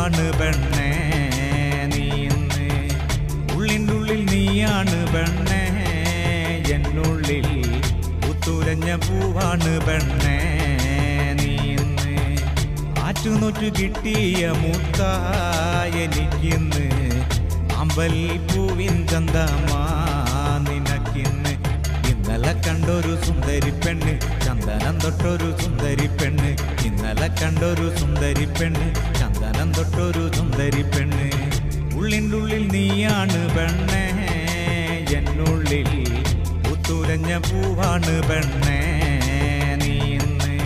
പൂവാണ് പെണ്ണേ നീ ഇന്ന്, ഉള്ളിനുള്ളിൽ നീയാണ് പെണ്ണേ എന്നുള്ളിൽ പുത്തുലഞ്ഞ പൂവാണ് പെണ്ണേ നീ ഇന്ന്. ആറ്റുനൊറ്റു കിട്ടിയ മുത്തായെനിക്കിന്ന്, അമ്പൽപ്പൂവിൻ ചന്തമാ നിനക്കിന്ന്. ഇന്നലെ കണ്ടൊരു സുന്ദരി പെണ്ണ്, ചന്ദനം തൊട്ടൊരു സുന്ദരി പെണ്ണ്. ഇന്നലെ കണ്ടൊരു സുന്ദരി പെണ്ണ്, ചന്ദനം തൊട്ടൊരു സുന്ദരി പെണ്ണ്. ഉള്ളിനുള്ളിൽ നീയാണ് പെണ്ണേ എന്നുള്ളിൽ പുത്തുലഞ്ഞ പൂവാണ് പെണ്ണേ നീ ഇന്ന്.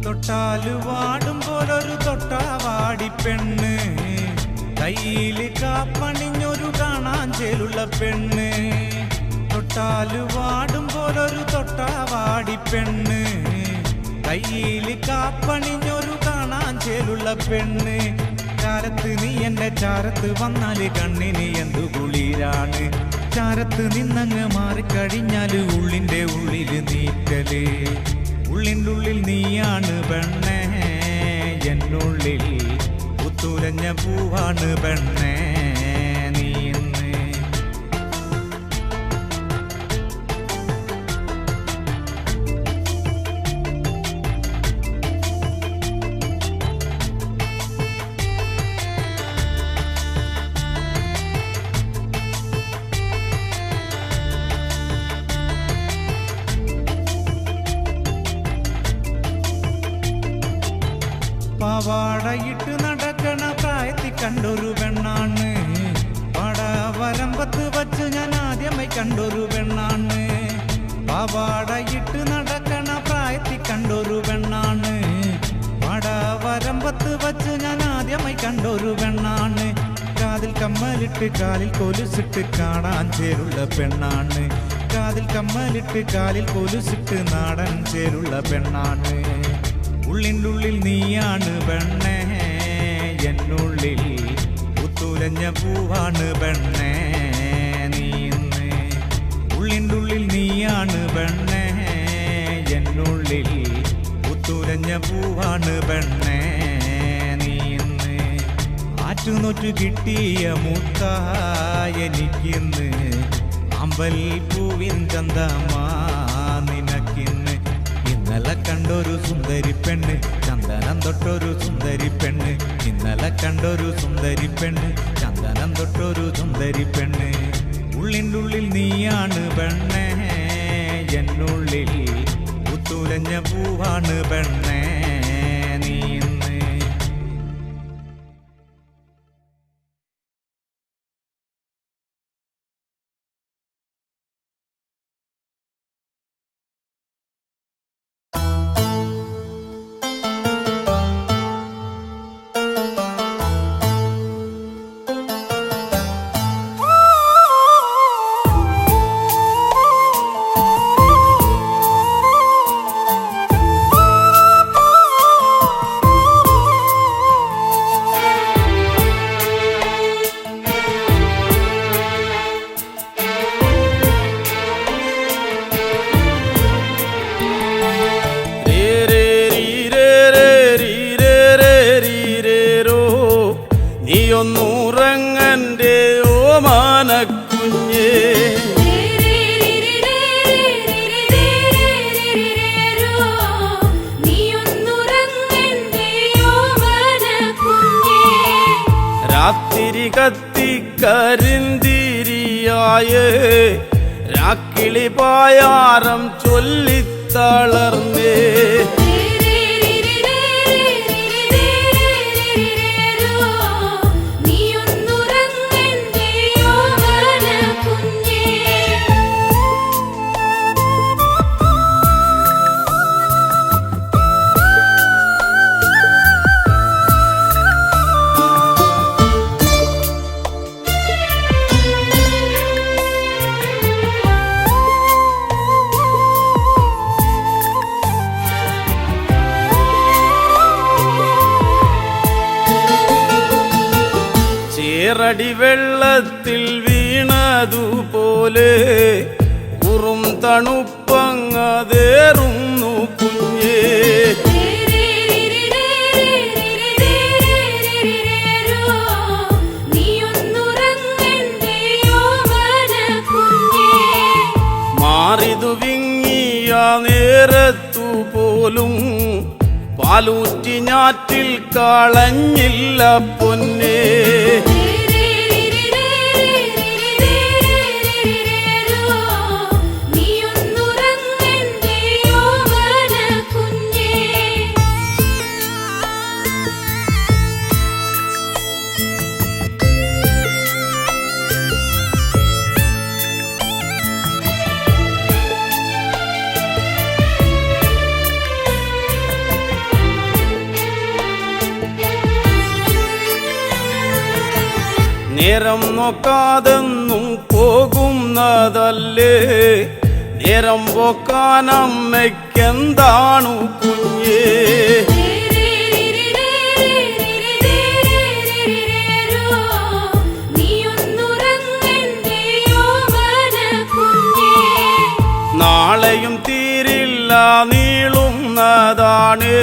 തൊട്ടാല് വാടും പോലൊരു തൊട്ടാവാടി പെണ്ണ്, കയ്യില് കാപ്പണിഞ്ഞൊരു കാണാൻ ചേലുള്ള പെണ്ണ്. തൊട്ടാല് വാടും പോലൊരു തൊട്ടാവാടി പെണ്ണ്, കയ്യില് കാപ്പണിഞ്ഞൊരു കാണാൻ ചേലുള്ള പെണ്ണ്. ചാരത്ത് നീ എന്റെ ചാരത്ത് വന്നാല് കണ്ണിന് എന്തു കുളിരാണ്. ചാരത്ത് നിന്നങ്ങ് മാറിക്കഴിഞ്ഞാല് ഉള്ളിന്റെ ഉള്ളില് നീക്കല്. ഉള്ളിൻ്റെ ഉള്ളിൽ നീയാണ് പെണ്ണേ എന്നുള്ളിൽ പുത്തുലഞ്ഞ പൂവാണ് പെണ്ണേ നീ ഇന്ന്. പാവാടയിട്ട് നടക്കണ പ്രായത്തിൽ കണ്ടൊരു പെണ്ണാണ്, പാടവരമ്പത്ത് വച്ച് ഞാൻ ആദ്യമായി കണ്ടൊരു പെണ്ണാണ്. പാവാടയിട്ട് നടക്കണ പ്രായത്തിൽ കണ്ടൊരു പെണ്ണാണ്, പാടവരമ്പത്ത് വച്ച് ഞാൻ ആദ്യമായി കണ്ടൊരു പെണ്ണാണ്. കാതിൽ കമ്മലിട്ട് കാലിൽ കൊലുസിട്ട് കാണാൻ ചേരുള്ള പെണ്ണാണ്. കാതിൽ കമ്മലിട്ട് കാലിൽ കൊലുസിട്ട് നാടൻ ചേരുള്ള പെണ്ണാണ്. ഉള്ളിൻ്റെ ഉള്ളിൽ നീയാണ് പെണ്ണേ എന്നുള്ളിൽ പുത്തുലഞ്ഞ പൂവാണ് പെണ്ണേ നീ ഇന്ന്. ഉള്ളിൻ്റെ ഉള്ളിൽ നീയാണ് പെണ്ണേ എന്നുള്ളിൽ പുത്തുലഞ്ഞ പൂവാണ് പെണ്ണേ നീ ഇന്ന്. ആറ്റുനൊറ്റു കിട്ടിയ മുത്തായെനിക്കിന്ന്, അമ്പൽപ്പൂവിൻ ചന്തമാ നിനക്കിന്ന്. ഇന്നലെ കണ്ടൊരു സുന്ദരി പെണ്ണ്, ചന്ദനം തൊട്ടൊരു സുന്ദരി പെണ്ണ്. ഇന്നലെ കണ്ടൊരു സുന്ദരി പെണ്ണ്, ചന്ദനം തൊട്ടൊരു സുന്ദരി പെണ്ണ്. ഉള്ളിൻ്റെ ഉള്ളിൽ നീയാണ് പെണ്ണേ എന്നുള്ളിൽ പുത്തുലഞ്ഞ പൂവാണ് പെണ്ണേ നീ ഇന്ന്. നീയൊന്നുറങ്ങന്റെ ഓമാനക്കുഞ്ഞേ, രാത്തിരി കത്തിക്കരിന്തിരിയായേ, രാക്കിളി പായാരം ചൊല്ലിത്തളർന്നേ. ഏറടി വെള്ളത്തിൽ വീണതുപോലെ ഉറും തണുപ്പങ്ങതേറുന്നു കുഞ്ഞേ. മാറിതു വിങ്ങിയ നേരത്തു പോലും പാലൂറ്റി ഞാറ്റിൽ കളഞ്ഞില്ല പൊന്നേ. നേരം നോക്കാതെന്നും പോകുന്നതല്ലേ, നേരം പോക്കാൻ അമ്മയ്ക്കെന്താണു കുഞ്ഞേ. നാളെയും തീരില്ല നീളുന്നതാണ്,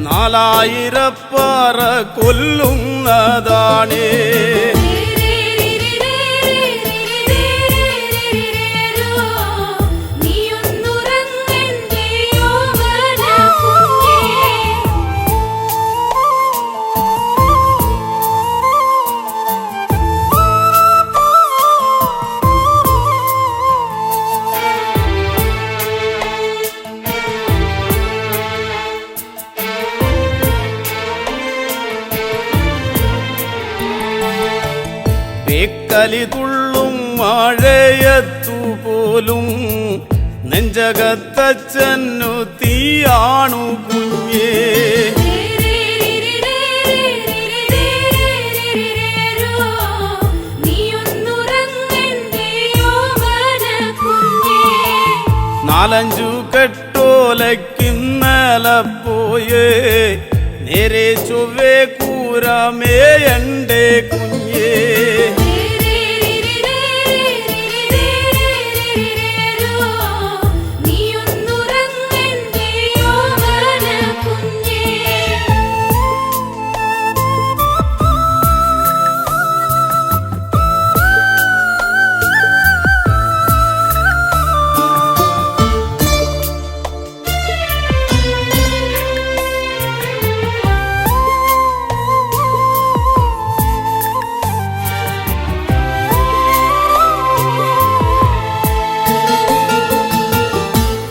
4000 പറ കൊല്ലുന്നതാണ്. കലി തുള്ളും മഴയത്തു പോലും നെഞ്ചകത്തച്ഛനു തീയാണു കുഞ്ഞേ. നാലഞ്ചു കെട്ടോലക്കിന്നലെ പോയേ, നേരെ ചൊവ്വേ കൂരമേയണ്ടേ കുഞ്ഞേ.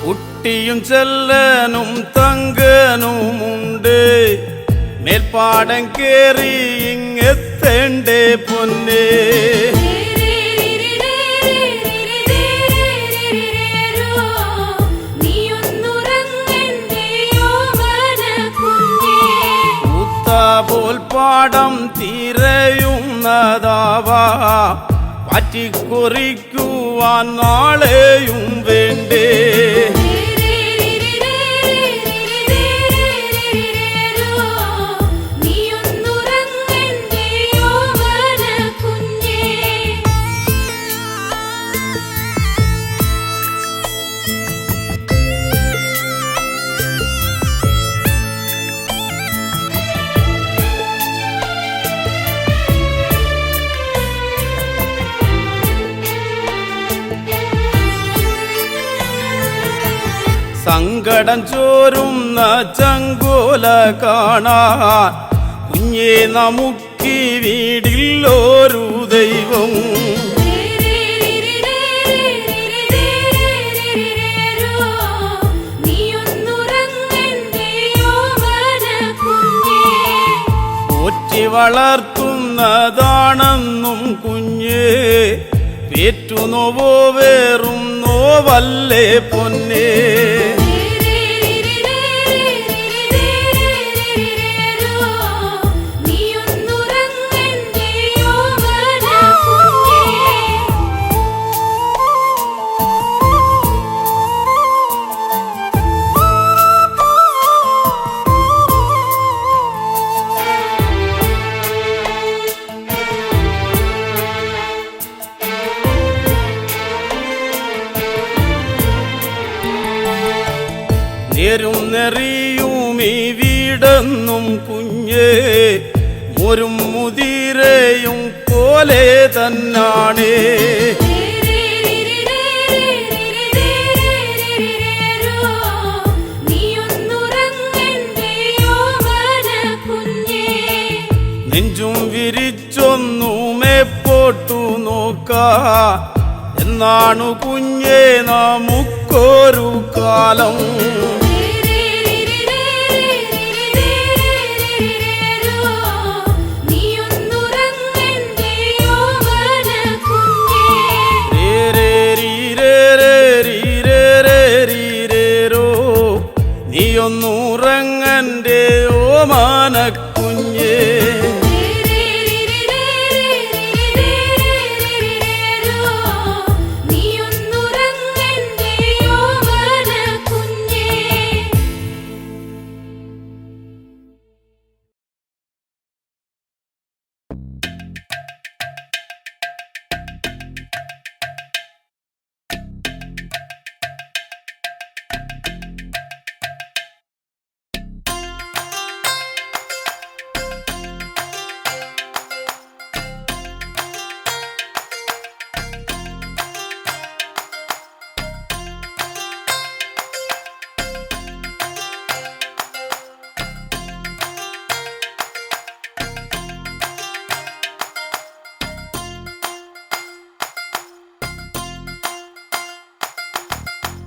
കുട്ടിയും ചെല്ലനും തങ്കനുമുണ്ട്, മേൽപ്പാടം കേറി ഇങ്ങെത്തേണ്ടേ പൊന്നേ. ൂത്തപോൽ പാടം തിരയുന്നതാവാ, പറ്റിക്കുറിക്കുവാൻ നാളെയും വേണ്ടേ. സങ്കടം ചോരുന്ന ചങ്കോല കാണാൻ കുഞ്ഞേ നമുക്കീ വീടില്ലൊരു ദൈവം. പോറ്റി വളർത്തുന്നതാണെന്നും കുഞ്ഞേ, പേറ്റുനോവോ വേറും നോവല്ലേ പൊന്നേ. എന്നും കുഞ്ഞേ ഒരു മുതിരയും പോലെ തന്നാണേ. നെഞ്ചും വിരിച്ചൊന്നുമേ പോട്ടു നോക്കാ എന്നാണു കുഞ്ഞേ നമുക്കൊരു കാലം. നീയൊന്നുറങ്ങന്റെ ഓമാനക്കുഞ്ഞേ.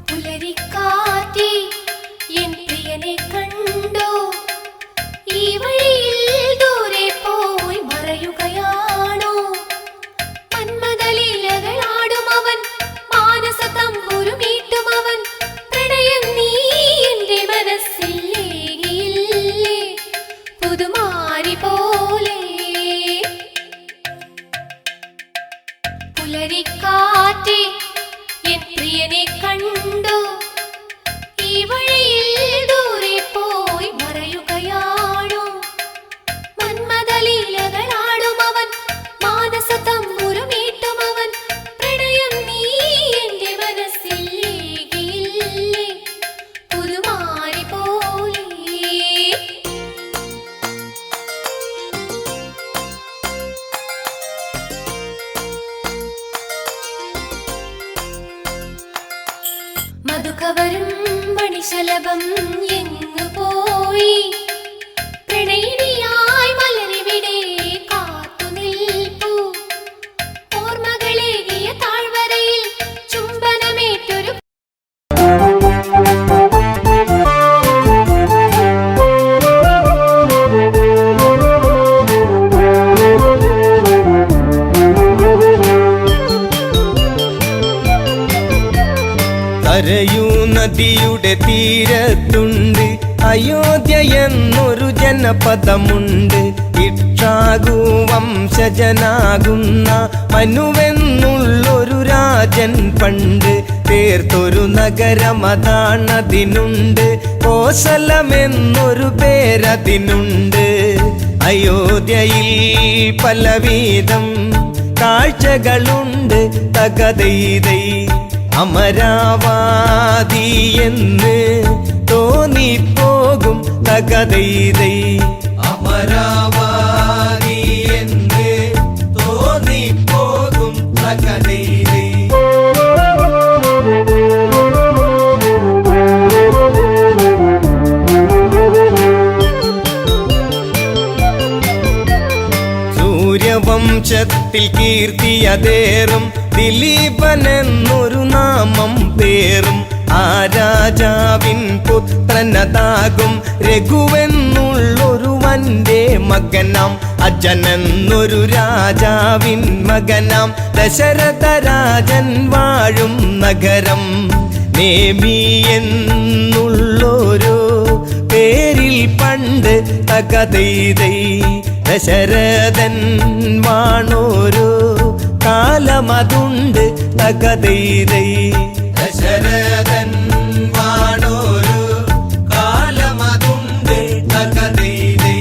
പുലരിക്കാറ്റേ എൻ പ്രിയനെ കണ്ടോ, ഈ വഴിയിൽ ദൂരെ പോയി മറയുകയാണോ? മന്മഥലീലകളാടും അവൻ, മാനസ തമ്പുരുമീട്ടും അവൻ, പ്രണയം നീ എന്റെ മനസ്സിൽ ഏകിയില്ലേ പുതുമാരി പോലെ. പുലരിക്കാറ്റേ എൻ പ്രിയനെ കണ്ടോ, ഈ വഴിയിൽ ദൂരെ പോയി മറയുകയാണോ? മന്മഥലീലകളാടും അവൻ, മാനസ തമ്പുരുമീട്ടും അവൻ, പ്രണയം നീ എന്റെ മനസ്സിൽ ഏകിയില്ലേ പുതുമാരി പോലെ. മധുകവരും മണിശലഭം എങ്ങു പോയി, പ്രണയിനിയായി മലരിവിടെ കാത്തു നിൽപ്പൂ. ഓർമ്മകളേകിയ താഴ്വരയിൽ ചുംബനമേറ്റൊരു കരയൂ നദിയുടെ തീരത്തുണ്ട് അയോധ്യ എന്നൊരു ജനപദമുണ്ട്. ഇക്ഷാകു വംശജനാകുന്ന മനുവെന്നുള്ളൊരു രാജൻ പണ്ട് തീർത്തൊരു നഗരമതാണതിനുണ്ട്. കോസലമെന്നൊരു പേരതിനുണ്ട്. അയോധ്യയിൽ പലവിധം കാഴ്ചകളുണ്ട്. തകതൈതൈ അമരാവാതി എന്ന് തോന്നിപ്പോകും. തകതൈതൈ അമരാവാതി എന്ന് തോന്നിപ്പോകും. തകതൈതൈ സൂര്യവംശത്തിൽ കീർത്തിയതേറും ദിലീപനെന്നൊരു നാമം പേറും. ആ രാജാവിൻ പുത്രനതാകും രഘുവെന്നുള്ളൊരുവന്റെ മകനാം. അജനെന്നൊരു രാജാവിൻ മകനാം. ദശരഥ രാജൻ വാഴും നഗരം നേമി എന്നുള്ളൊരു പേരിൽ പണ്ട് തകതൈതൈ ദശരഥൻ വാണോരോ കാലമതുണ്ട്. തകതൈതൈ ദശരഥൻ വാണോരോ കാലമതുണ്ട്. തകതൈതൈ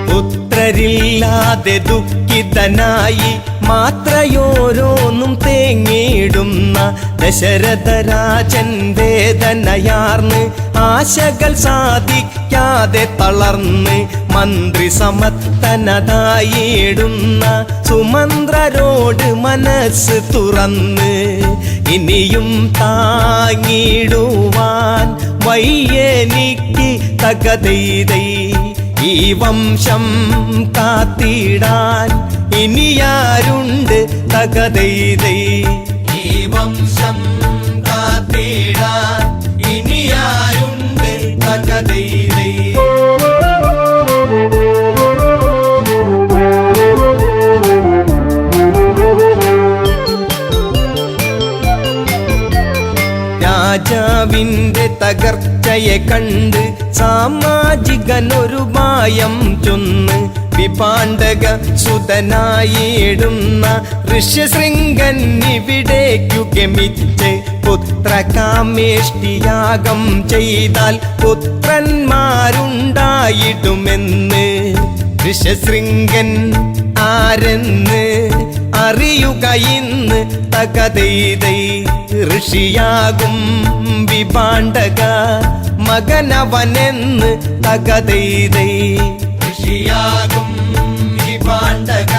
പുത്രരില്ലാതെ ദുഃഖിതനായി മാത്രയോരോന്നും തേങ്ങിയിടുന്ന ദശരഥരാജൻ വേദനയാർന്ന് ആശകൾ സാധിക്കാതെ തളർന്ന് മന്ത്രി സമത്തനതായിടുന്ന സുമന്ത്രരോട് മനസ്സ് തുറന്ന് ഇനിയും താങ്ങിടുവാൻ വയ്യെനിക്ക് തകതൈതൈ ഈ വംശം കാത്തിടാൻ ഇനിയാരുണ്ട് തകതൈതൈ ഈ വംശം കാത്തിടാൻ ഇനിയാരുണ്ട് തകതൈതൈ രാജാവിന്റെ തകർച്ചയെ കണ്ട് സാമാജികനൊരു മായം ചൊന്ന് വിപാണ്ഡക സുതനായിടുന്ന ഋഷ്യശൃംഗൻ ഇവിടേക്കു ഗമിച്ച് പുത്രകാമേഷ്ടിയാഗം ചെയ്താൽ പുത്രന്മാരുണ്ടായിടുമെന്ന് ഋഷ്യശൃംഗൻ ആരെന്ന് അറിയുക ഇന്ന് തകതൈതൈ ഋഷിയാകും വിപാണ്ഡക മകനവനെന്ന് തകതൈതൈ ഋഷിയാകും വിപാണ്ഡക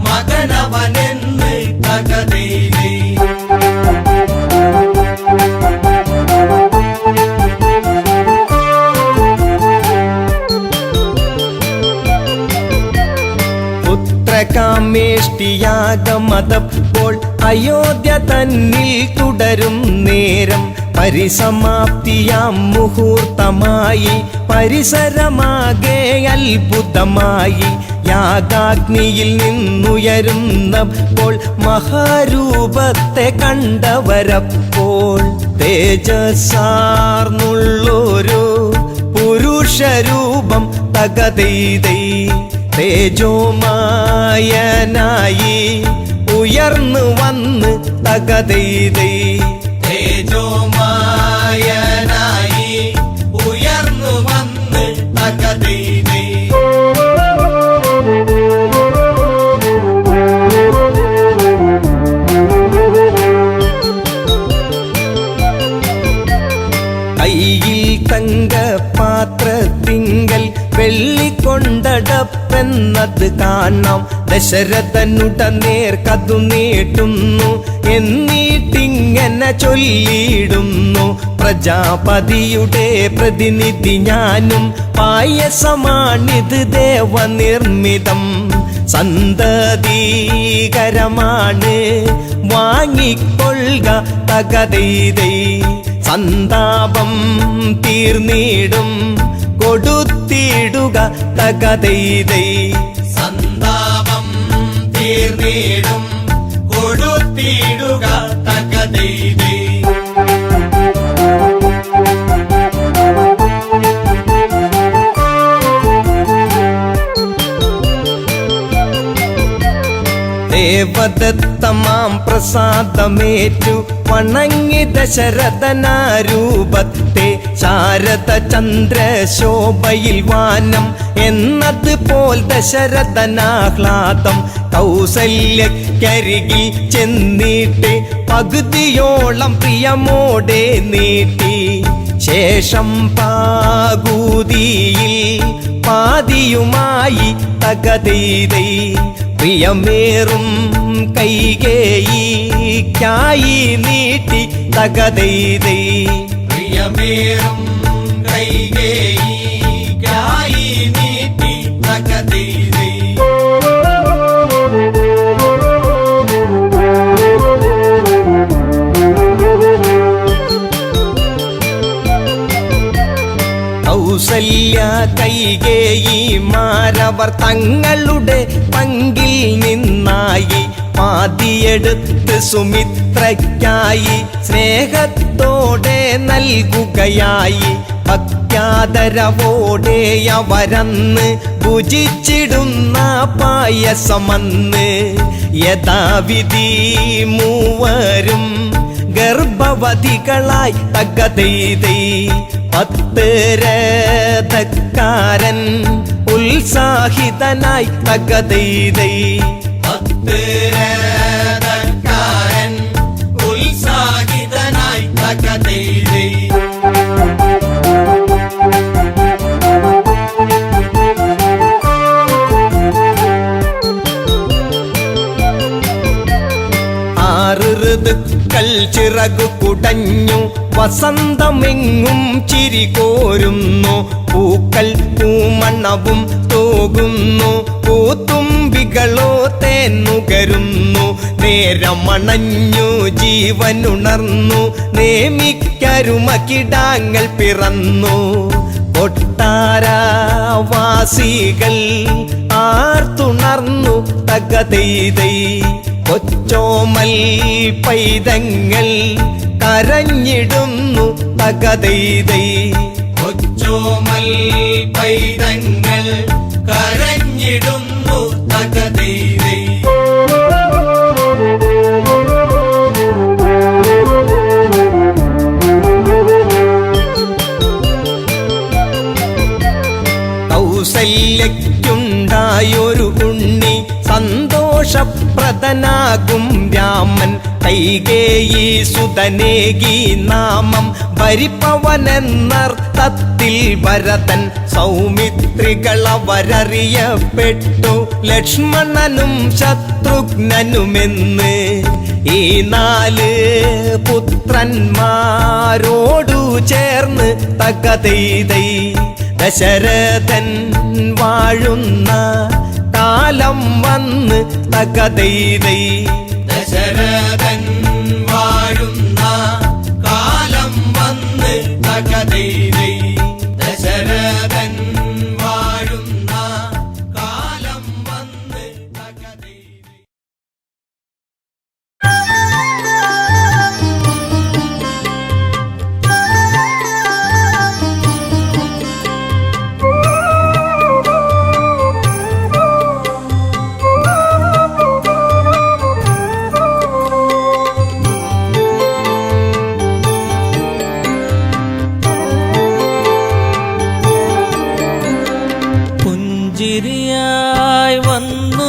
മകനവനെന്ന് തകതൈതൈ പുത്രകാമേഷ്ടിയാഗമതപ്പോൾ അയോധ്യ തന്നിൽ തുടരും നേരം പരിസമാപ്തിയാം മുഹൂർത്തമായി പരിസരമാകെ അത്ഭുതമായി യാഗാഗ്നിയിൽ നിന്നുയരുന്നപ്പോൾ മഹാരൂപത്തെ കണ്ടവരപ്പോൾ തേജസ്സാർന്നുള്ളൊരു പുരുഷരൂപം തകതൈതൈ തേജോമായനായി ഉയർന്നു വന്ന് തകതൈതൈ തേജോമായനായി ഉയർന്നു വന്ന് തകതൈതൈ കയ്യിൽ തങ്കപാത്രത്തിങ്കൽ വെള്ളിക്കൊണ്ടടപ്പെന്നത് കാണാം ദശരഥനുടനേർ കതു നീട്ടുന്നു എന്നിട്ടിങ്ങനെ ചൊല്ലിയിടുന്നു പ്രജാപതിയുടെ പ്രതിനിധി ഞാനും പായസമാണിത് ദേവനിർമ്മിതം സന്തതീകരമാണ് വാങ്ങിക്കൊള്ളുക തകതൈതൈ സന്താപം തീർന്നിടും കൊടുത്തിടുക തകതൈതൈ സന്താപം തീർന്നിടും കൊടുത്തിടുക തകതൈതൈ ദേവദത്തമാം പ്രസാദമേറ്റു വണങ്ങി ദശരഥനാരൂപത്തെ ശാരദ ചന്ദ്രശോഭയിൽ വാനം എന്നതുപോൽ ദശരഥനാഹ്ലാദം കൗസല്യക്കരികിൽ ചെന്നിട്ട് പകുതിയോളം പ്രിയമോടെ നീട്ടി ശേഷം പാകൂതിയിൽ പാതിയുമായി തകതൈതൈ പ്രിയമേറും കൈകേയിക്കായി നീട്ടി തകതൈതൈ പ്രിയമേറും കൈകേയിക്കായി നീട്ടി തകതൈതൈ കൗസല്യ കൈകേയിമാരവർ തങ്ങളുടെ പങ്കിൽ നിന്നായി പാതിയെടുത്ത് സുമിത്രയ്ക്കായി സ്നേഹത്തോടെ നൽകുകയായി ഭക്ത്യാദരവോടെ അവരന്ന് ഭുജിച്ചിടുന്ന പായസമന്ന് യഥാവിധി മൂവരും ഗർഭവതികളായി തകതൈതൈ 10 രഥക്കാരൻ ഉത്സാഹിതനായി തകതൈതൈ 10 കുതിരക്കാരൻ ഉത്സാഹിതനായി തകതൈതൈ. ആറ് ഋതുക്കൾ ചിറകു കുടഞ്ഞു വസന്തമെങ്ങും ചിരി കോരുന്നു. പൂക്കൾ പൂമണ്ണവും തൂകുന്നു. പൂത്തുമ്പികളോ തേന്നുകരുന്നു. നേരമണഞ്ഞു ജീവനുണർന്നു. നേമിക്കരുമകിടാങ്ങൾ പിറന്നു. കൊട്ടാരവാസികൾ ആർത്തുണർന്നു തകതൈതൈ. കൊച്ചോമൽ പൈതങ്ങൾ കരഞ്ഞിടുന്നു തകതൈതൈ. കൊച്ചോമൽ പൈതങ്ങൾ കരഞ്ഞിടുന്നു തകതൈതൈ. കൗസല്യയ്ക്കുണ്ടായൊരു ഉണ്ണി സന്തോഷപ്രദനാകും രാമൻ. കൈകേയി സുതനേകി നാമം ഭരിപ്പവനെന്നർത്ഥത്തിൽ ഭരതൻ. സൗമിത്രികളവരറിയപ്പെട്ടു ലക്ഷ്മണനും ശത്രുഘ്നനുമെന്ന്. ഈ 4 പുത്രന്മാരോടു ചേർന്ന് തകതൈതൈ. ദശരഥൻ വാഴുന്ന കാലം വന്ന് തകതൈതൈ. ദശരഥൻ വാഴുന്ന കാലം വന്ന് തകതൈതൈ. ദശരഥൻ വാഴുന്ന കാലം വന്ന് തകതൈതൈ. പുഞ്ചിരിയായി വന്നു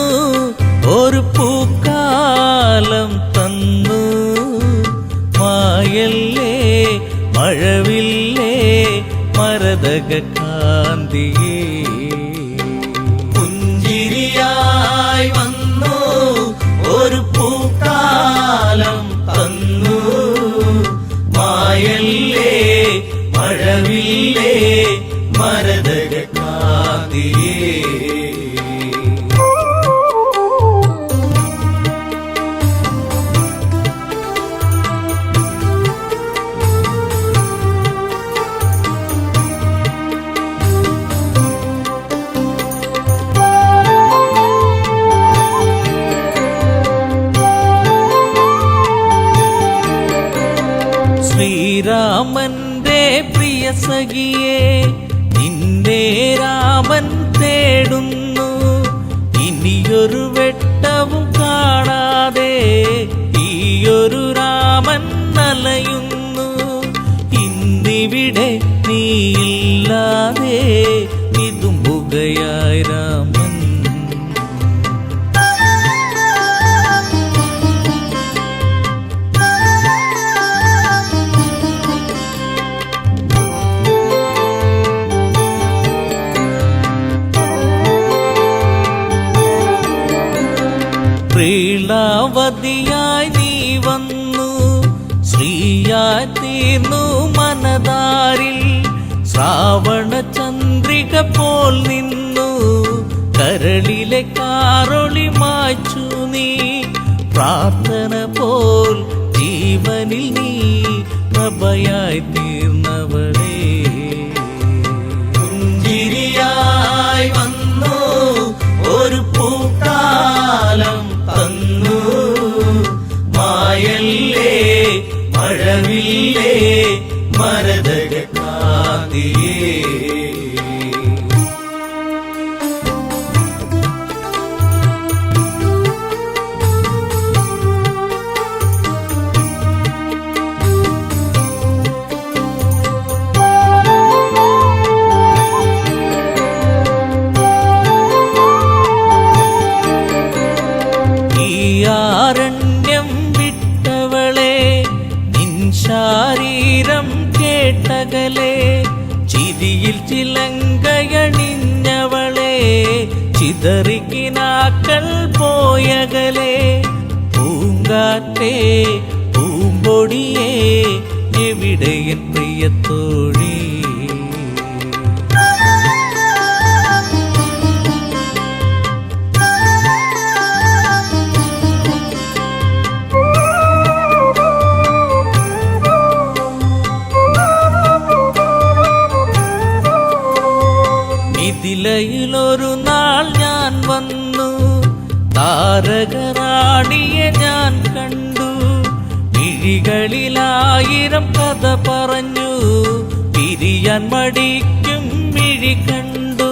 ഒരു പൂക്കാലം തന്നു. മായല്ലേ മഴവില്ലേ മരതക കാന്തിയേ. പുഞ്ചിരിയായി വന്നു ഒരു പൂക്കാലം തന്നു. മായല്ലേ മഴവില്ലേ മരതക കാന്തിയേ. ശ്രീരാമന്റെ പ്രിയ സഖിയെ നിന്നെ രാമൻ തേടുന്നു. ഇനിയൊരു വെട്ടവും കാണാതെ ഈയൊരു രാമൻ അലയുന്നു. ഇന്നിവിടെ നീയില്ലാതെ വിതുമ്പുകയായി രാമൻ. പ്രീളാവതിയായി നീ വന്നു. ശ്രീയായി തീർന്നു മനതാരിൽ. ശ്രാവണ ചന്ദ്രിക പോൽ നിന്നു. കരളിലെ കാറൊളി മായ്ച്ചു നീ. പ്രാർത്ഥന പോൽ ജീവനിൽ നീ പ്രഭയായി തീർന്നവളേ. പുഞ്ചിരിയായി വന്നു ഒരു പൂക്കാലം തന്നു. മായല്ലേ മഴവില്ലേ മരതക കാന്തിയേ. ശാരീരം കേട്ടകലെ ചിരിയിൽ ചിലങ്കയണിഞ്ഞവളെ ചിതറിക്കിനാക്കൾ പോയകലെ പൂങ്കാറ്റേ പൂമ്പൊടിയേ എവിടെയൻ പ്രിയത്തോഴി മിഥിലയിലൊരു നാൾ ഞാൻ വന്നു താരകറാണിയെ ഞാൻ കണ്ടു മിഴികളിലായിരം കഥ പറഞ്ഞു പിരിയാൻ മടിക്കും മിഴി കണ്ടു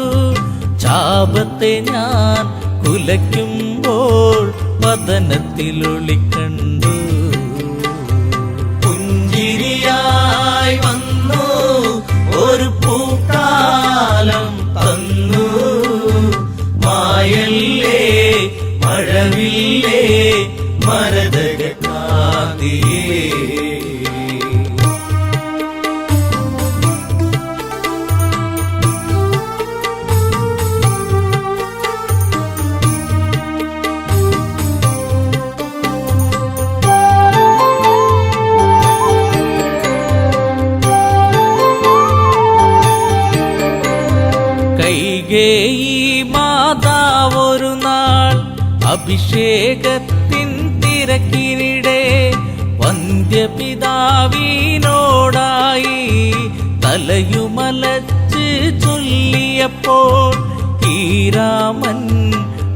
ചാപത്തെ ഞാൻ കുലയ്ക്കുമ്പോൾ വദനത്തിലൊളിക്കണ്ടു പുഞ്ചിരിയായി വന്നു ഒരു പൂക്കാലം തന്നു മായല്ലേ മഴവില്ലേ മരതക കാതിയേ കൈകേയി മാതാവൊരു നാൾ അഭിഷേകത്തിൻ തിരക്കിനിടെ വന്ധ്യപിതാവിനോടായി തലയുമലച്ച് ചൊല്ലിയപ്പോൾ ഈ രാമൻ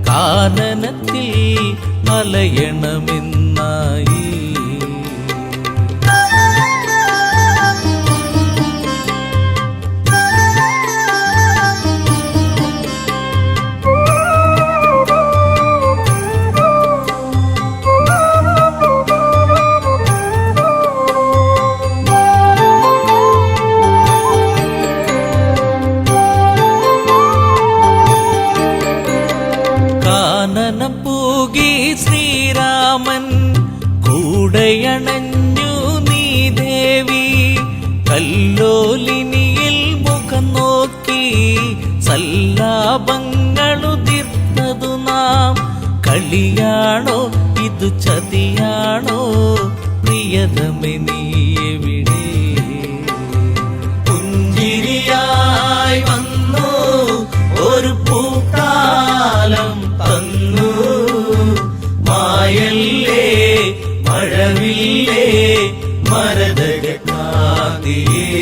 കാനനത്തിൽ അലയണമെന്നായി കാനനം പൂകി ശ്രീരാമൻ കൂടയണഞ്ഞു നീ ദേവി കല്ലോലിനിയിൽ മുഖം നോക്കി സല്ലാപങ്ങളുതിർത്തതു നാം കളിയാണോ ഇതു ചതിയാണോ പ്രിയതമേ നീ എവിടെ പുഞ്ചിരിയായി വന്നു ഒരു പൂക്കാലം തന്നു മായല്ലേ മഴവില്ലേ മരതക കാതിയേ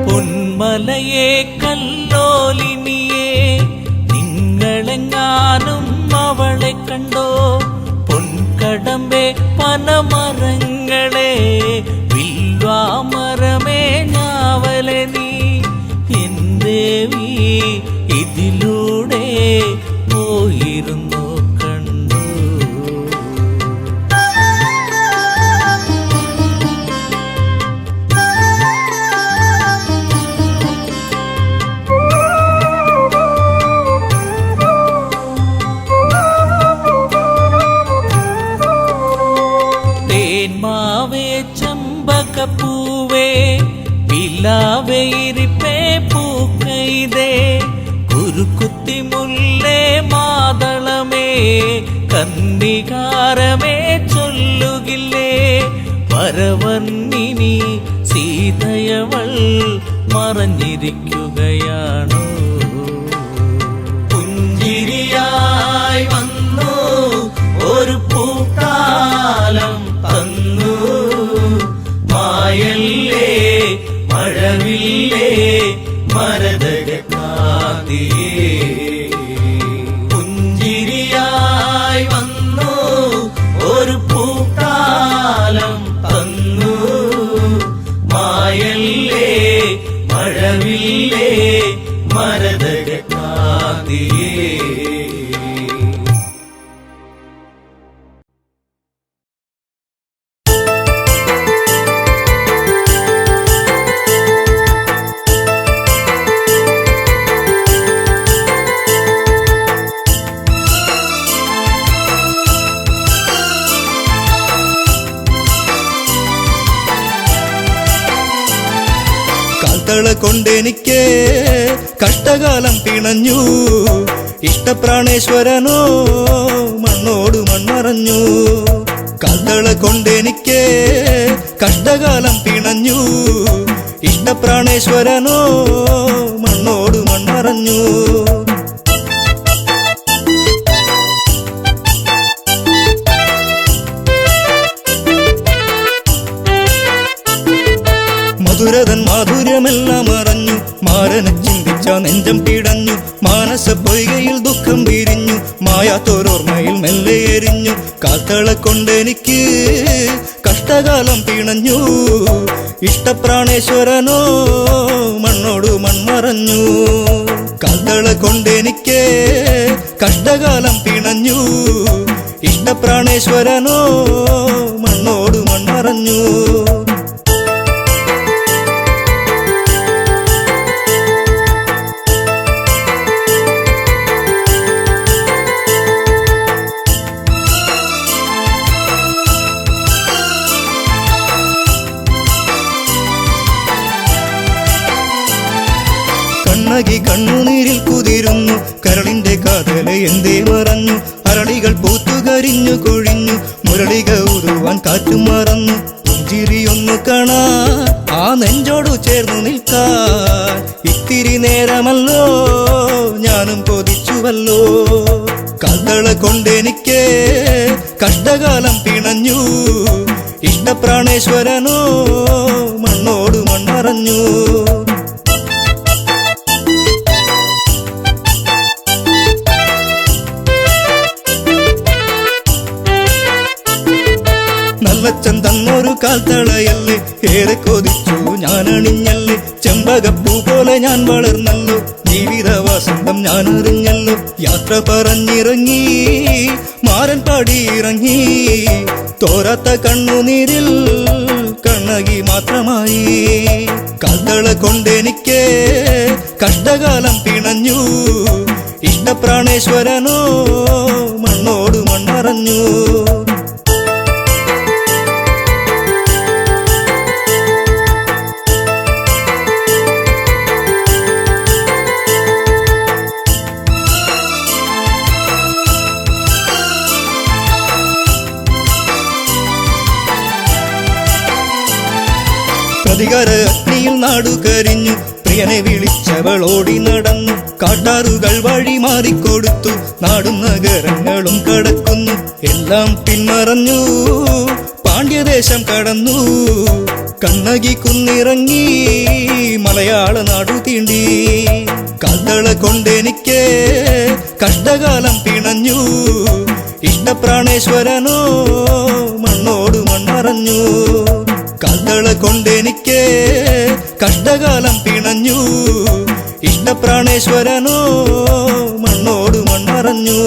പൊന്മലയെ കല്ലോലിനിയെ നിങ്ങളെങ്ങാനും അവളെ കണ്ടോ പൊൻകടമ്പെ പനമരങ്ങളെ വില്വാമരമേ ഞാവലെ നീ എന്തേവി ഇതിലൂടെ പോയിരുന്നു കണ്ടു തേന്മാവേ ചമ്പകപ്പൂവേ പിലാവേ ഇരിപ്പേ പൂക്കൈതേ കുരുക്കുത്തി മുല്ലേ മാതളമേ കന്ദികാരമേ ചൊല്ലുകില്ലേ വരവർണ്ണിനി സീതയവൾ മറഞ്ഞിരിക്കുകയാണോ പുഞ്ചിരിയായി വന്നു ഒരു പൂക്കാലം തന്നു മായല്ലേ മഴവില്ലേ മരതക കാതിയേ പുഞ്ചിരിയായി വന്നു ഒരു പൂക്കാലം തന്നു മായല്ലേ മഴവില്ലേ കാൽത്തള കൊണ്ടെനിക്ക് കഷ്ടകാലം പിണഞ്ഞു ഇഷ്ടപ്രാണേശ്വരനോ മണ്ണോട് മൺമറഞ്ഞു കാൽത്തള കൊണ്ടെനിക്ക് കഷ്ടകാലം പിണഞ്ഞു ഇഷ്ടപ്രാണേശ്വരനോ മണ്ണോട് മൺമറഞ്ഞു മധുരതൻ മാധുര്യമെല്ലാം അറിഞ്ഞു മാരനെ ചിന്തിച്ച നെഞ്ചം പിടഞ്ഞു മാനസ പൊയ്കയിൽ ദുഃഖം വിരിഞ്ഞു മായാത്തോരോർമ്മയിൽ മെല്ലെ എരിഞ്ഞു കാൽത്തള കൊണ്ടെനിക്ക് കഷ്ടകാലം പിണഞ്ഞു ഇഷ്ടപ്രാണേശ്വരനോ മണ്ണോട് മൺമറഞ്ഞു കാൽത്തള കൊണ്ടെനിക്ക് കഷ്ടകാലം പിണഞ്ഞു ഇഷ്ടപ്രാണേശ്വരനോ മണ്ണോട് മൺമറഞ്ഞു കണ്ണകി കണ്ണുനീരിൽ കുതിരുന്നു കരളിന്റെ കാതല എന്തേ മറഞ്ഞു അരളികൾ പൂത്തുകരിഞ്ഞു കൊഴിഞ്ഞു മുരളിക ഉരുവാൻ കാറ്റും മറന്നു പുഞ്ചിരിയൊന്നു കാണാ ആ നെഞ്ചോടു ചേർന്നു നിൽക്കാൻ ഇത്തിരി നേരമല്ലോ ഞാനും കൊതിച്ചുവല്ലോ കാൽത്തള കൊണ്ടെനിക്ക് കഷ്ടകാലം പിണഞ്ഞു ഇഷ്ടപ്രാണേശ്വരനോ മണ്ണോട് മൺമറഞ്ഞു നല്ലച്ചൻ തന്നൊരു കാൽത്തളയല്ലേ ഏറെ കൊതിച്ചു ഞാൻ അണിഞ്ഞല്ലേ ചെമ്പകപ്പൂ പോലെ ഞാൻ വളർന്നല്ലോ ജീവിത വസന്തം ഞാൻ അറിഞ്ഞല്ലോ യാത്ര പറഞ്ഞിറങ്ങി മാരൻ പാടിയിറങ്ങി തോരാത്ത കണ്ണുനീരിൽ കണ്ണകി മാത്രമായി കാൽത്തള കൊണ്ടെനിക്ക് കഷ്ടകാലം പിണഞ്ഞു ഇഷ്ടപ്രാണേശ്വരനോ മണ്ണോട് മൺമറഞ്ഞു പ്രതികാര അഗ്നിയിൽ നാടു കരിഞ്ഞു പ്രിയനെ വിളിച്ചവൾ ഓടി നടന്നു കാട്ടാറുകൾ വഴി മാറിക്കൊടുത്തു നാടും നഗരങ്ങളും കടക്കുന്നു എല്ലാം പിന്മറഞ്ഞു പാണ്ഡ്യദേശം കടന്നു കണ്ണകി കുന്നിറങ്ങി മലയാള നാടു തീണ്ടി കാൽത്തള കൊണ്ടെനിക്ക് കഷ്ടകാലം പിണഞ്ഞു ഇഷ്ടപ്രാണേശ്വരനോ മണ്ണോട് മൺമറഞ്ഞു കാൽത്തള കൊണ്ടെനിക്ക് കഷ്ടകാലം പിണഞ്ഞു ഇഷ്ടപ്രാണേശ്വരനോ മണ്ണോട് മൺമറഞ്ഞു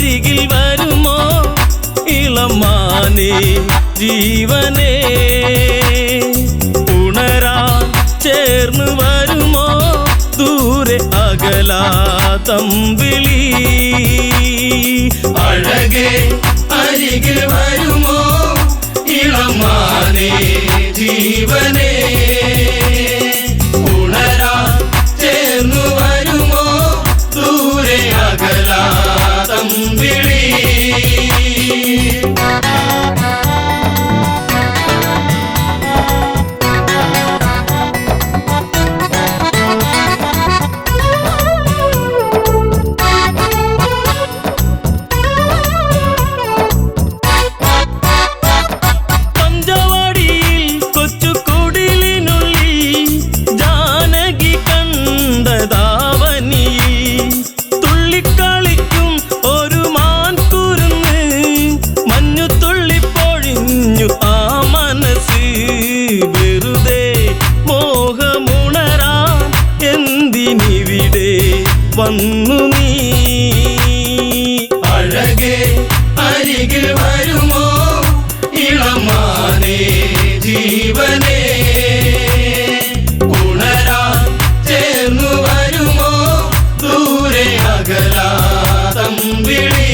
അരികിൽ വരുമോ ഇളമാനേ ജീവനേ ഉണരാൻ ചേർന്ന് വരുമോ ദൂരെ അകലാതമ്പിളി അഴകേ അരികിൽ വരുമോ ഇളമാനേ ജീവനേ ഉണരാൻ ചേർന്നു വരുമോ ദൂരെ അകലാതമ്പിളി വന്നു നീ അഴകേ അരികിൽ വരുമോ ഇളമാനേ ജീവനേ ഉണരാൻ ചേർന്നു വരുമോ ദൂരെ അകലാതമ്പിളി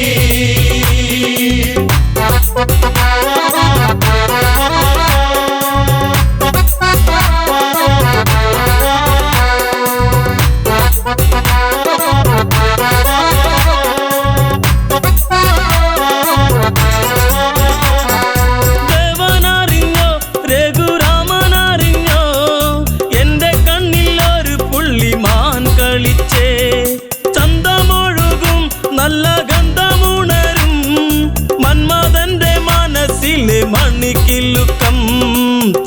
മണിക്കിലുക്കം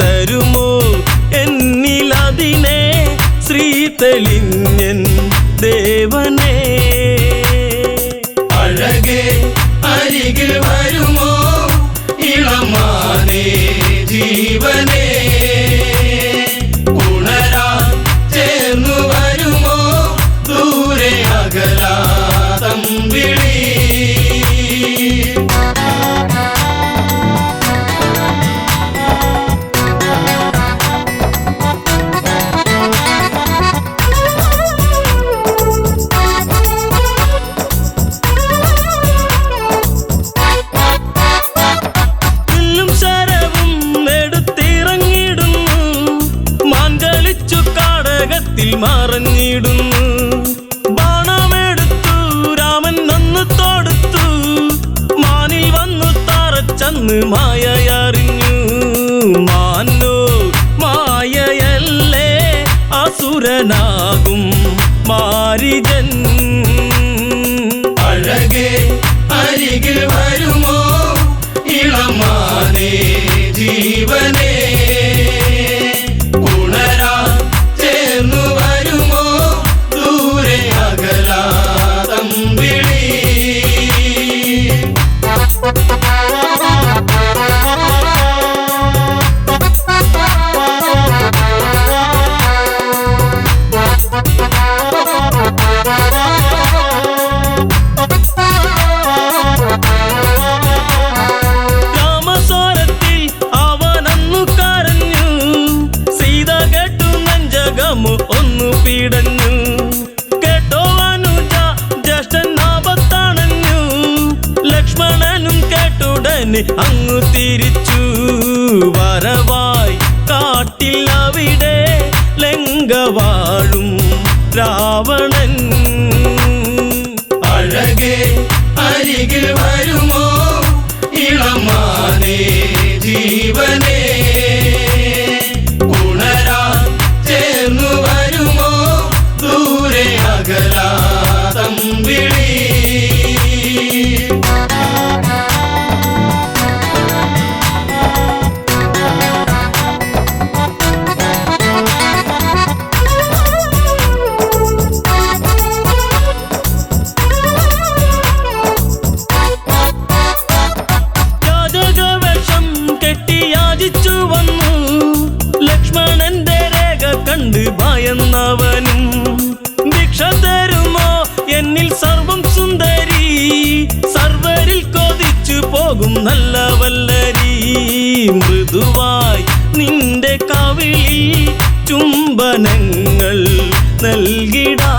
തരുമോ എന്നിലതിനെ ശ്രീ തെളിഞ്ഞൻ ദേവനേ അഴകേ അരികിൽ വരുമോ ഇളമാനേ ജീവനേ ഉണരാൻ ചേർന്നു വരുമോ ദൂരെ അകലാതമ്പിളി മറഞ്ഞിടുന്നു ബാണമെടുത്തു രാമൻ നന്നു തൊടുത്തു മാനിൽ വന്നു തറച്ചന്ന് മായയറിഞ്ഞു മാനോ മായയല്ലേ അസുരനാകും മാരിജൻ അഴകേ അരികിൽ വരുമോ ഇളമാനേ ജീവനേ ഉണരാൻ ചേർന്നു വരുമോ ദൂരെ അകലാതമ്പിളി ഒന്നു പീഡഞ്ഞു കേട്ടോ അനുജ ജ്യേഷ്ഠൻ ആപത്താണഞ്ഞു ലക്ഷ്മണനും കേട്ടുടനെ അങ്ങു തിരിച്ചു വരവായി കാട്ടിൽ അവിടെ ലങ്ക വാഴും രാവണൻ അഴകേ അരികിൽ വരുമോ ഇളമാനേ ജീവനേ ഉണരാൻ ചേർന്നു വരുമോ ദൂരെ അകലാതമ്പിളി ചൂടും നല്ല വല്ലരി മൃദുവായി നിന്റെ കവിളിൽ ചുംബനങ്ങൾ നൽകിടാം.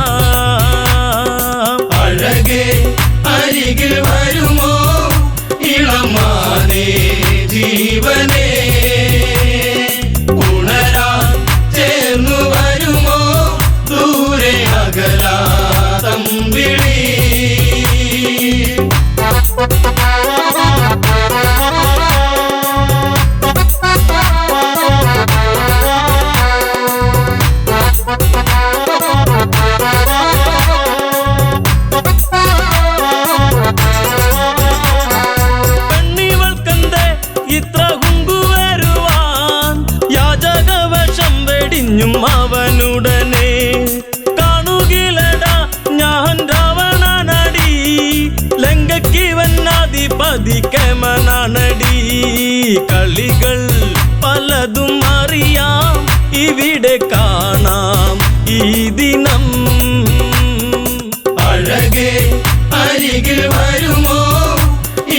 അഴകേ അരികിൽ വരുമോ ഇളമാനേ ജീവനേ, ഉണരാൻ ചേർന്നു വരുമോ ദൂരെ അകലാ തമ്പിളി. പെണ്ണിവൾക്കെന്തേ ഇത്ര ഹുങ്കുവരുവാൻ, യാചകവശം വെടിഞ്ഞും അവനുടനെ കാണുകിലടാ ഞാൻ രാവണനടി, ലങ്കയ്ക്കിവനാധിപതി കേമനാണടി. കളികൾ പലതും അറിയാം ഇവിടെ കാണാം ഈ ദിനം. അഴകേ അരികിൽ വരുമോ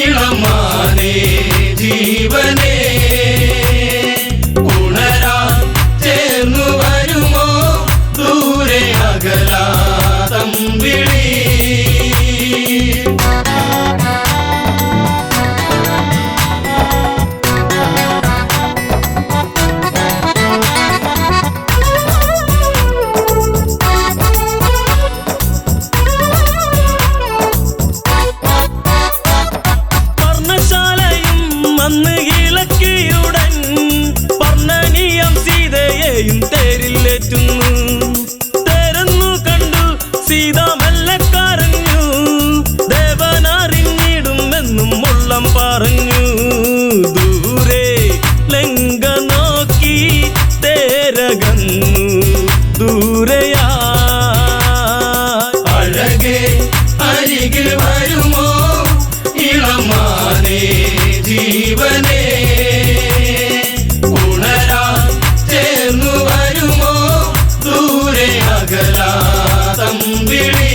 ഇളമാനേ ജീവനേ, ഉണരാൻ ചേർന്നു വരുമോ ദൂരെ അകലാ തമ്പിളി. പർണശാലയും അന്ന് ഇളക്കിയുടൻ പർണനീയം സീതയെയും തേരിലേറ്റുന്നു. തേരെന്നു കണ്ടു സീത മെല്ലെ കരഞ്ഞു, ദേവനറിഞ്ഞിടുമെന്നും ഉള്ളം പറഞ്ഞു. ദൂരെ ലങ്ക നോക്കി തേരകന്നു ദൂരയാ. അഴകേ അരികിൽ വരുമോ ഇളമാനേ ജീവനേ, ഉണരാൻ ചേർന്നു വരുമോ ദൂരെ അകലാ തമ്പിളി.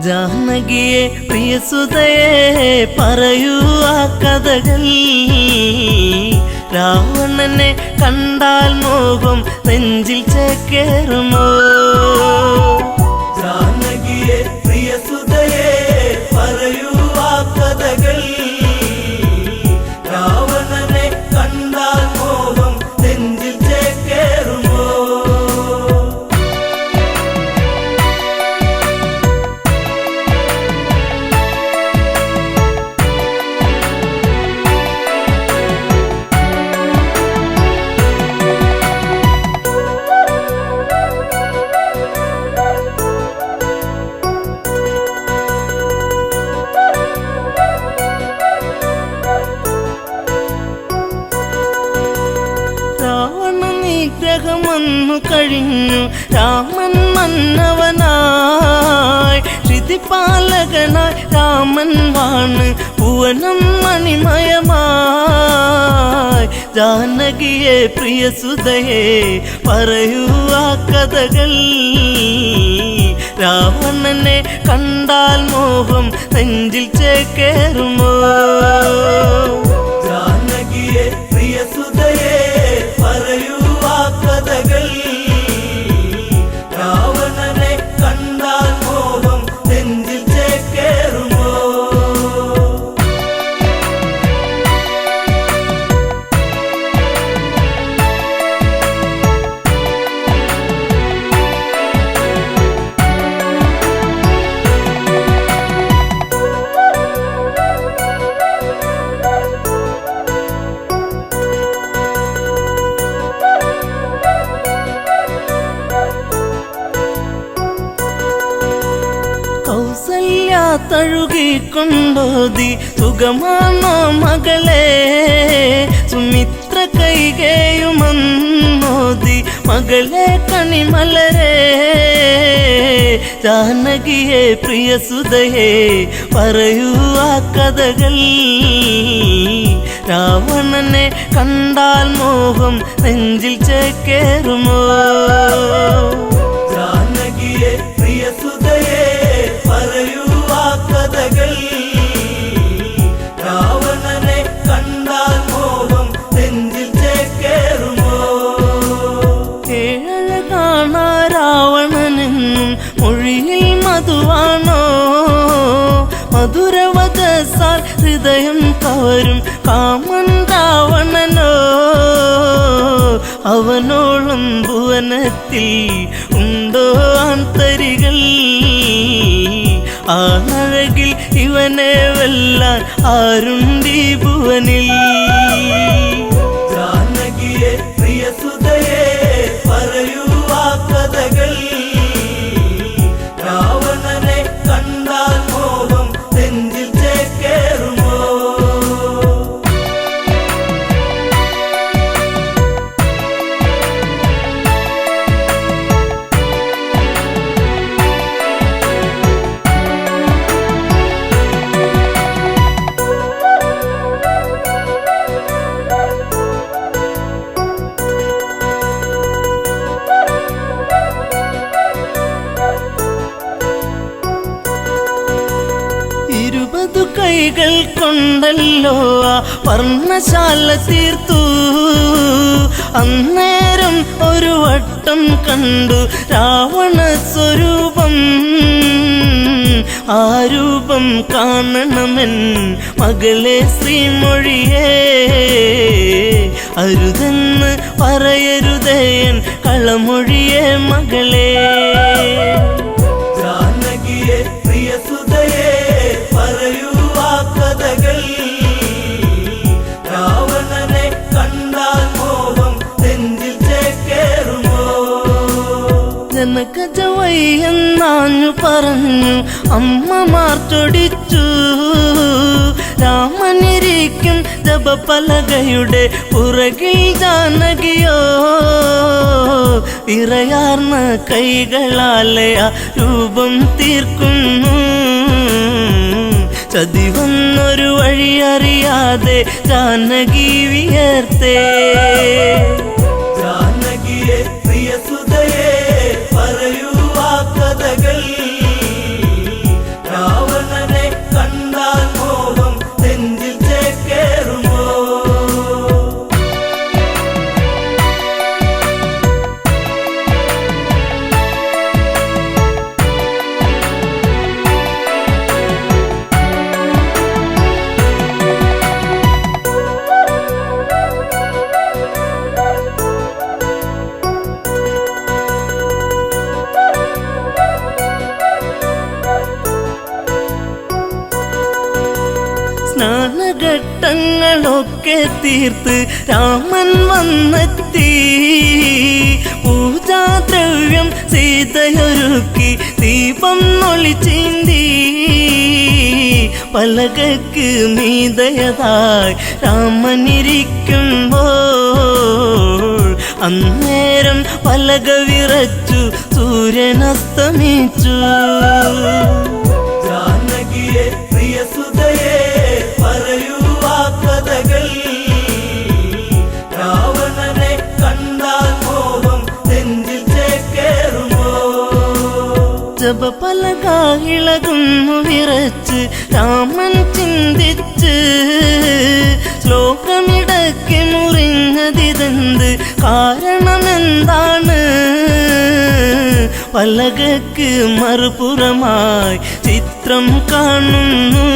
ജാനകിയെ പ്രിയസുതയെ പറയൂ ആ കഥകൾ. രാവണനെ കണ്ടാൽ മോഹം നെഞ്ചിൽ ചേക്കേറുമോ? ജാനകിയെ പ്രിയസുതയെ പറയൂ ആ കഥകൾ. രാവണനെ കണ്ടാൽ മോഹം നെഞ്ചിൽ ചേക്കേറുമോ? നിഗ്രഹമൊന്നു കഴിഞ്ഞു രാമൻ മന്നവനായി, ശ്രുതിപാലകനായി രാമൻ വാണ് ഭുവനം മണിമയമായി. ജാനകിയെ പ്രിയസുതയെ പറയൂ ആ കഥകൾ. രാവണനെ കണ്ടാൽ മോഹം നെഞ്ചിൽ ചേക്കേറുമോ? ജാനകിയെ പ്രിയസുതയെ പറയൂ ആ കഥകൾ. രാവണനെ കണ്ടാൽ മോഹം നെഞ്ചിൽ ചേക്കേറുമോ? തഴുകിക്കൊണ്ടോതി സുഖമാണോ മകളെ സുമിത്ര കൈകേയുമന്നോതി മകളെ കണിമലരെ ജാനകിയെ പ്രിയസുതയെ പറയൂ ആ കഥകൾ രാവണനെ കണ്ടാൽ മോഹം നെഞ്ചിൽ ചേക്കേറുമോ ജാനകിയെ പ്രിയസുതയെ പറയൂ ആ കഥകൾ രാവണനെ കണ്ടാൽ മോഹം നെഞ്ചിൽ ചേക്കേറുമോ ഏഴഴകാണ രാവണനെന്നും മൊഴിയിൽ മധുവാണോ മധുരവദസാൽ ഹൃദയം കവരും കാമൻ രാവണനോ അവനോളം ഭുവനത്തിൽ ഉണ്ടോ ആന്തരികൾ ആനഴകിൽ ഇവനെ വെല്ലാൻ ആരുണ്ടീ ഭുവനിൽ ജാനകിയെ പ്രിയസുതയെ പറയൂ ആ കഥകൾ രാവണനെ കണ്ടാൽ മോഹം നെഞ്ചിൽ ചേക്കേറുമോ കൈകൾ കൊണ്ടല്ലോ ആ പർണശാല തീർത്തു അന്നേരം ഒരു വട്ടം കണ്ടു രാവണ സ്വരൂപം ആ രൂപം കാണണമെൻ മകളെ ശ്രീമൊഴിയേ അരുതെന്ന് പറയരുതേൻ കളമൊഴിയേ മകളെ ജാനകിയെ പ്രിയസുതയെ പറയൂ ആ കഥകൾ രാവണനെ കണ്ടാൽ മോഹം നെഞ്ചിൽ ചേക്കേറുമോ ജനകജവയ്യെന്നാഞ്ഞു പറഞ്ഞു അമ്മമാർ ചൊടിച്ചു രാമനിരിക്കും ജപപലകയുടെ പുറകിൽ ജാനകിയോ ഇറയാർന്ന കൈകളാലെ ആ രൂപം തീർക്കുന്നു ചതിവന്നൊരു വഴിയറിയാതെ ജാനകി വിയർത്തേ ജാനകിയെ പ്രിയസുതയെ പറയൂ ആ കഥകൾ രാവണനെ കണ്ടാൽ മോഹം നെഞ്ചിൽ ചേക്കേറുമോ സ്നാനഘട്ടങ്ങളൊക്കെ തീർത്ത് രാമൻ വന്നെത്തി പൂജാദ്രവ്യം സീതയൊരുക്കി ദീപം ഒളിച്ചീന്തി പലകക്ക് മീതയതായി രാമനിരിക്കുമ്പോൾ അന്നേരം പലക വിറച്ചു സൂര്യനസ്തമിച്ചു ജാനകിയെ പ്രിയസുതയെ പറയൂ ആ കഥകൾ രാവണനെ കണ്ടാൽ മോഹം നെഞ്ചിൽ ചേക്കേറുമോ ജപപലക ഇളകുന്നു വിറച്ച് രാമൻ ചിന്തിച്ച് ശ്ലോകമിടയ്ക്ക് മുറിഞ്ഞതിതെന്ത് കാരണമെന്താണ് പലകക്ക് മറുപുറമായി ചിത്രം കാണുന്നു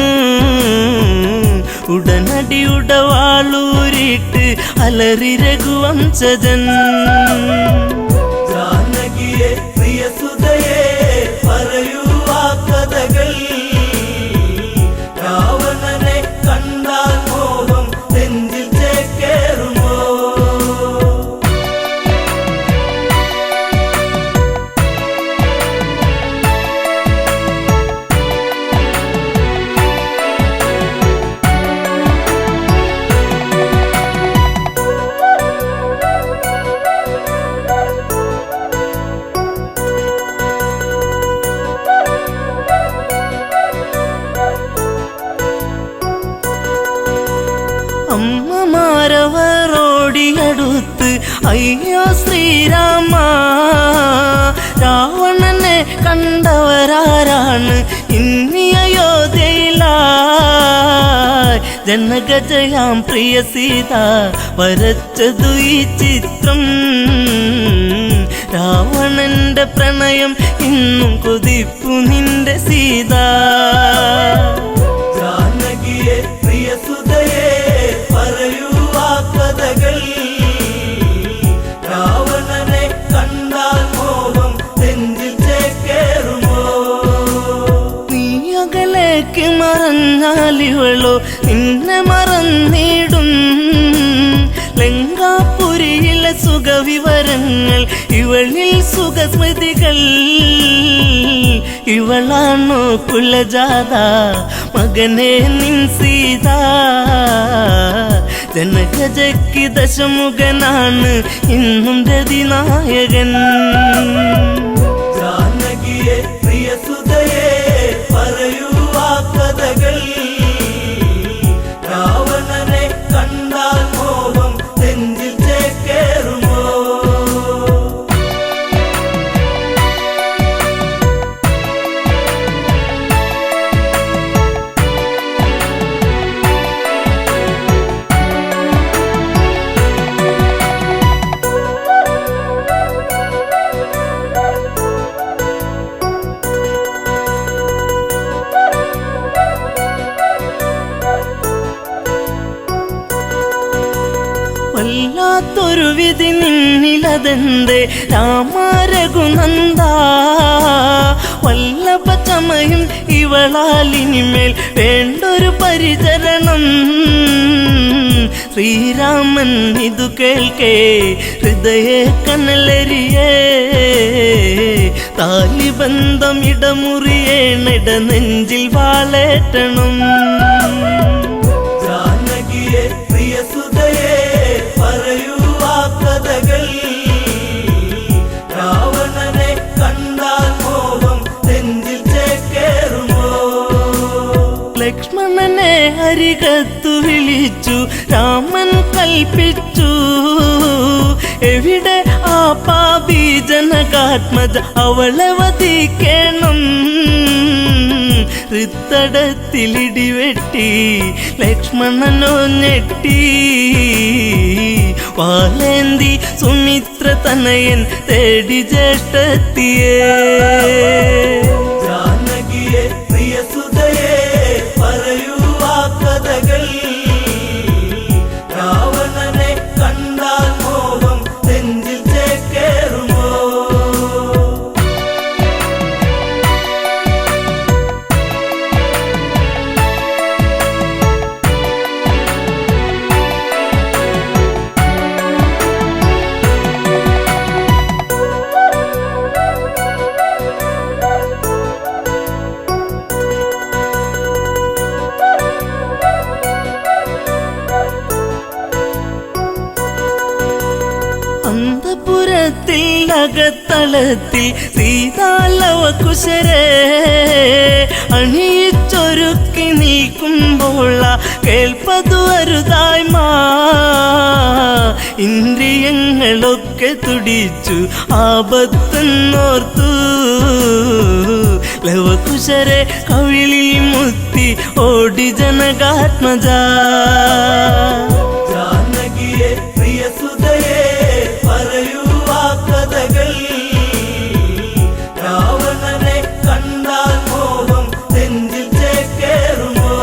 ഉടനടി ഉടവാളൂരിട്ട് അലറി രഘുവംശജൻ ജാനകിയെ പ്രിയസുതയെ പറയൂ ആ കഥകൾ രാവണനെ കണ്ടാൽ മോഹം നെഞ്ചിൽ ചേക്കേറുമോ അയ്യോ ശ്രീരാമ, രാവണനെ കണ്ടവരാരാണ് ഇന്നി അയോധ്യയിലായി ജനകജയാം പ്രിയ സീത വരച്ചതു ഈ ചിത്രം. രാവണന്റെ പ്രണയം ഇന്നും കൊതിപ്പു നിന്റെ സീത. ജാനകിയെ പ്രിയ സുതയെ പറയൂ ആ കഥകൾ. രാവണനെ കണ്ടാൽ മോഹം നെഞ്ചിൽ ചേക്കേറുമോ? നീ അകലേക്ക് മറഞ്ഞാലിവളോ നിന്നെ മറന്നിടും. ലങ്കാപുരിയിലെ സുഖവിവരങ്ങൾ ഇവളിൽ സുഖസ്മൃതികൾ. ഇവളാണോ കുലജാത മകനെ നിൻ സീത. ജനകജയ്ക്ക് ദശമുഖനാണ് ഇന്നും രതിനായകൻ. ജാനകിയെ പ്രിയ സുതയെ പറയൂ ആ കഥകൾ. രാവണനെ കണ്ടാൽ മോഹം നെഞ്ചിൽ ചേക്കേറുമോ? വല്ലാത്തൊരു വിധി നിന്നിലതെന്തേ രാമരഘുനന്ദ. വല്ലഭ ചമയും ഇവളാലിനിമേൽ വേണ്ടൊരു പരിചരണം. ശ്രീരാമൻ ഇതു കേൾക്കേ ഹൃദയേ കനലരിയേ. താലിബന്ധം ഇടമുറിയേണിട നെഞ്ചിൽ വാളേറ്റണം. ജാനകിയെ പ്രിയ സുതയെ പറയൂ ആ കഥകൾ. രാവണനെ കണ്ടാൽ മോഹം നെഞ്ചിൽ ചേക്കേറുമോ? ലക്ഷ്മണനെ അരികത്തു വിളിച്ചു രാമൻ കൽപ്പിച്ചു. എവിടെ ആ പാപി ജനകാത്മജ അവളെ വധിക്കണം. ഹൃത്തടത്തിലിടിവെട്ടി ലക്ഷ്മണനോ ഞെട്ടി. വാലേന്തി സുമിത്ര തനയൻ തേടി ജ്യേഷ്ഠത്തിയേ. ജാനകിയെ പ്രിയ സുതയെ പറയൂ ആ കഥകൾ. രാവണനെ കണ്ടാൽ മോഹം നെഞ്ചിൽ ചേക്കേറുമോ? അന്തപുരത്തിൽ അകത്തളത്തിൽ സീതാലവ കുശരേ അണിയിച്ചൊരുക്കി നീക്കുമ്പോൾ കേൾപ്പതു അരുതായ്മ. ഇന്ദ്രിയങ്ങളൊക്കെ തുടിച്ചു ആപത്തെന്നോർത്തു. ലവകുശരെ കവിളിൽ മുത്തി ഓടി ജനകാത്മജ. ജാനകിയെ പ്രിയ സുതയെ പറയൂ ആ കഥകൾ. രാവണനെ കണ്ടാൽ മോഹം നെഞ്ചിൽ ചേക്കേറുമോ?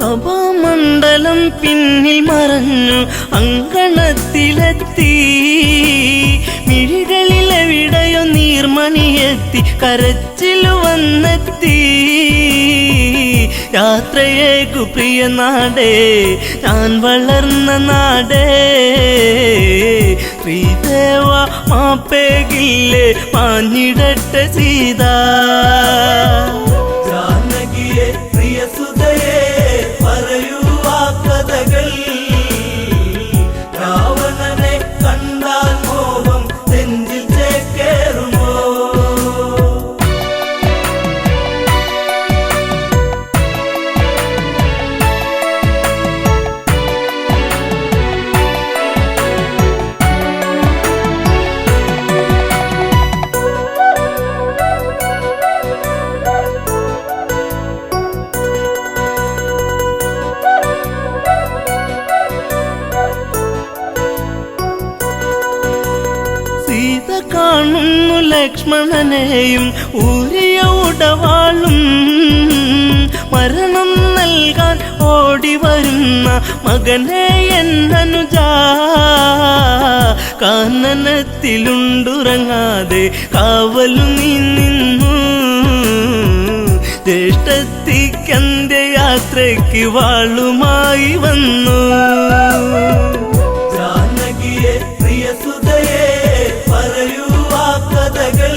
തപോമണ്ഡലം പിന്നിൽ മറഞ്ഞു അങ്കണത്തിലെത്തി. മിഴികളിലെവിടെയോ നീർമണിയെത്തി കരച്ചിലു വന്നെത്തി. യാത്രയേക്കു പ്രിയ നാടേ ഞാൻ വളർന്ന നാടേ. ശ്രീദേവ മാപ്പേകില്ലേ മാഞ്ഞിടട്ടെ സീത. ജാനകിയെ പ്രിയ സുതയെ പറയൂ ആ കഥകൾ. രാവണനെ കണ്ടാൽ മോഹം നെഞ്ചിൽ ചേക്കേറുമോ? സീത കാണുന്നു ലക്ഷ്മണനെയും ഊരിയ ഉടവാളും മരണം നൽകാൻ ഓടി വരുന്ന മകനെ എന്നനുജ കാനനത്തിലുണ്ടുറങ്ങാതെ കാവലു നീ നിന്നു ജ്യേഷ്ഠത്തിക്കന്റെ യാത്രയ്ക്ക് വാളുമായി വന്നു ജാനകിയെ പ്രിയസുതയെ പറയൂ ആ കഥകൾ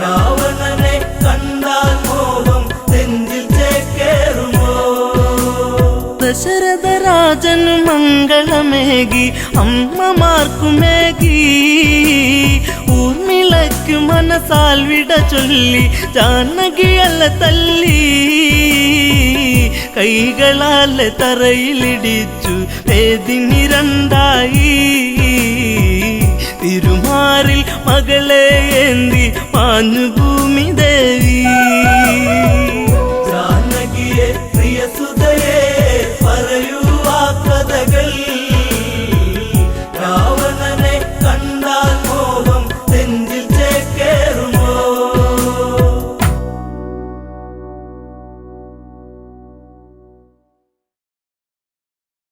രാവണനെ കണ്ടാൽ മോഹം നെഞ്ചിൽ ചേക്കേറുമോ ദശരഥ രാജനു മംഗളമേകി അമ്മമാർക്കുമേകി ഊർമിളയ്ക്കു മനസാൽ വിട ചൊല്ലി ജാനകിയല്ല തല്ലി കൈകളാൽ തറയിലിടിച്ചു വേദിനി രണ്ടായി തിരുമാറിൽ മകളെ ഏന്തി മാഞ്ഞു ഭൂമി